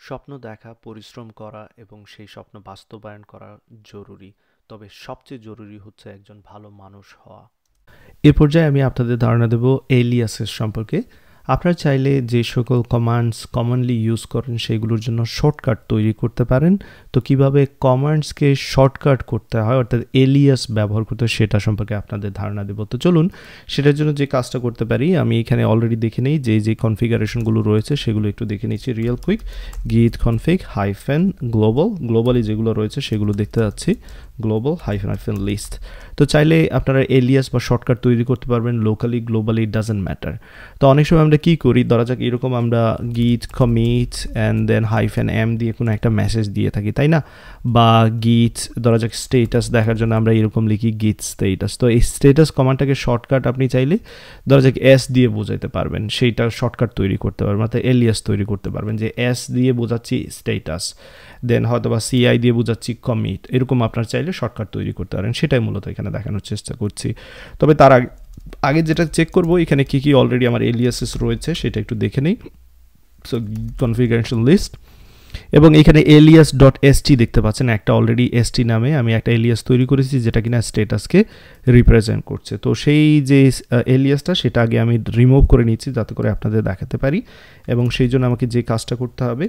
স্বপ্ন দেখা, পরিশ্রম করা এবং সেই স্বপ্ন বাস্তবায়ন করা জরুরি। তবে সবচেয়ে জরুরি হচ্ছে একজন ভালো মানুষ হওয়া। এ পর্যায়ে আমি আপনাদের ধারণা দেব এলিয়াসের সম্পর্কে। আপনারা চাইলে যে সকল কমান্ডস কমনলি ইউজ করেন সেগুলোর জন্য শর্টকাট তৈরি করতে পারেন। তো কিভাবে কমান্ডসকে শর্টকাট করতে হয় অর্থাৎ এলিয়াস ব্যবহার করতে হয় সেটা সম্পর্কে আপনাদের ধারণা দেব। তো চলুন সেটার জন্য যে কাজটা করতে পারি আমি এখানে অলরেডি দেখে নিই যে কনফিগারেশনগুলো রয়েছে সেগুলো একটু দেখে নিচ্ছি রিয়েল কুইক। গিট কনফিগ হাইফেন গ্লোবালি যেগুলো রয়েছে সেগুলো দেখতে যাচ্ছি গ্লোবাল হাইফেন লিস্ট। তো চাইলে আপনারা এলিয়াস বা শর্টকাট তৈরি করতে পারবেন লোকালি গ্লোবালি, ডাজেন্ট ম্যাটার। তো অনেক সময় আমরা কী করি, ধরা যাক এরকম আমরা git commit and then hyphen m দিয়ে কোনো একটা মেসেজ দিয়ে থাকি, তাই না? বা গিট ধরা যাক স্টেটাস দেখার জন্য আমরা এরকম লিখি গিট স্টেটাস। তো এই স্টেটাস কমান্ডটাকে শর্টকাট আপনি চাইলে ধরা যাক এস দিয়ে বোঝাইতে পারবেন, সেইটা শর্টকাট তৈরি করতে পারবেন, অর্থাৎ এলিয়াস তৈরি করতে পারবেন যে এস দিয়ে বোঝাচ্ছি স্টেটাস, দেন হয়তো বা সিআই দিয়ে বোঝাচ্ছি কমিট, এরকম আপনার চাইলে শর্টকাট তৈরি করতে পারেন। সেটাই মূলত এখানে দেখানোর চেষ্টা করছি। তবে তার আগে যেটা চেক করব এখানে কি কি অলরেডি আমার এলিয়াসেস রয়েছে সেটা একটু দেখে নিই। সো কনফিগারেশন লিস্ট এবং এখানে এলিয়াস ডট এসটি দেখতে পাচ্ছেন, একটা অলরেডি এসটি নামে আমি একটা এলিয়াস তৈরি করেছি যেটা কিনা স্টেটাসকে রিপ্রেজেন্ট করছে। তো সেই যে এলিয়াসটা সেটা আগে আমি রিমুভ করে নিচ্ছি যাতে করে আপনাদের দেখাতে পারি, এবং সেই জন্য আমাকে যে কাজটা করতে হবে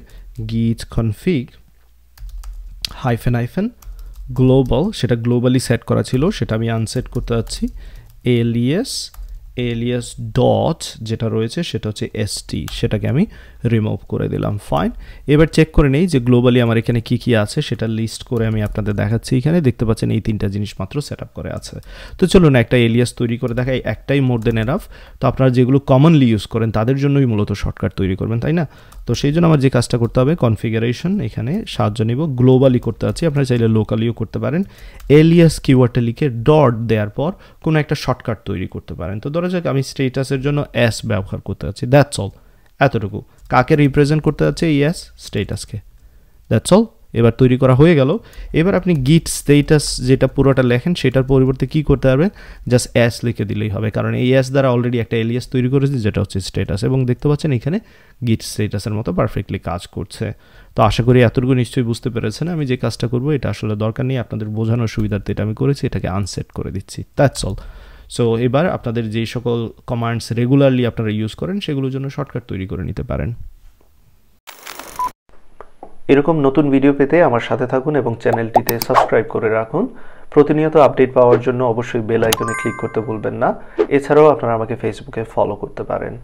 গিট কনফিগ হাইফেন গ্লোবাল, সেটা গ্লোবালি সেট করা ছিল সেটা আমি আনসেট করতে যাচ্ছি। এলিয়াস ডট যেটা রয়েছে সেটা হচ্ছে এসটি, সেটাকে আমি রিমুভ করে দিলাম। ফাইন, এবার চেক করে নেই যে গ্লোবালি আমার এখানে কি কি আছে সেটা লিস্ট করে আমি আপনাদের দেখাচ্ছি। এখানে দেখতে পাচ্ছেন এই তিনটা জিনিস মাত্র সেট আপ করে আছে। তো চলুন একটা এলিয়াস তৈরি করে দেখাই, একটাই মোর দেন এনাফ। তো আপনারা যেগুলো কমনলি ইউজ করেন তাদের জন্যই মূলত শর্টকাট তৈরি করবেন, তাই না? তো সেই জন্য আমার যে কাজটা করতে হবে কনফিগারেশন এখানে সাহায্য নিব, গ্লোবালি করতে আছি, আপনারা চাইলে লোকালিও করতে পারেন। এলিয়াস কিওয়ার্ডটা লিখে ডট দেওয়ার পর কোনো একটা শর্টকাট তৈরি করতে পারেন। তো ধরা যাক আমি স্টেটাসের জন্য এস ব্যবহার করতে যাচ্ছি, দ্যাটস অল, এতটুকু। কাকে রিপ্রেজেন্ট করতে যাচ্ছে? ইয়েস, স্টেটাসকে, দ্যাটস অল। এবার তৈরি করা হয়ে গেল। এবার আপনি গিট স্টেটাস যেটা পুরোটা লেখেন সেটার পরিবর্তে কি করতে পারবেন, জাস্ট এস লিখে দিলেই হবে, কারণ এই এস দ্বারা অলরেডি একটা এলিয়াস তৈরি করেছি যেটা হচ্ছে স্টেটাস, এবং দেখতে পাচ্ছেন এখানে গিট স্টেটাসের মতো পারফেক্টলি কাজ করছে। তো আশা করি এতটুকু নিশ্চয়ই বুঝতে পেরেছেন। আমি যে কাজটা করবো এটা আসলে দরকার নেই, আপনাদের বোঝানোর সুবিধার্থে এটা আমি করেছি, এটাকে আনসেট করে দিচ্ছি, দ্যাটস অল। সো এবার আপনাদের যে সকল কমান্ডস রেগুলারলি আপনারা ইউজ করেন সেগুলোর জন্য শর্টকাট তৈরি করে নিতে পারেন। এরকম নতুন ভিডিও পেতে আমার সাথে থাকুন এবং চ্যানেলটিতে সাবস্ক্রাইব করে রাখুন। প্রতিনিয়ত আপডেট পাওয়ার জন্য অবশ্যই বেল আইকনে ক্লিক করতে ভুলবেন না। এছাড়াও আপনারা আমাকে ফেসবুকে ফলো করতে পারেন।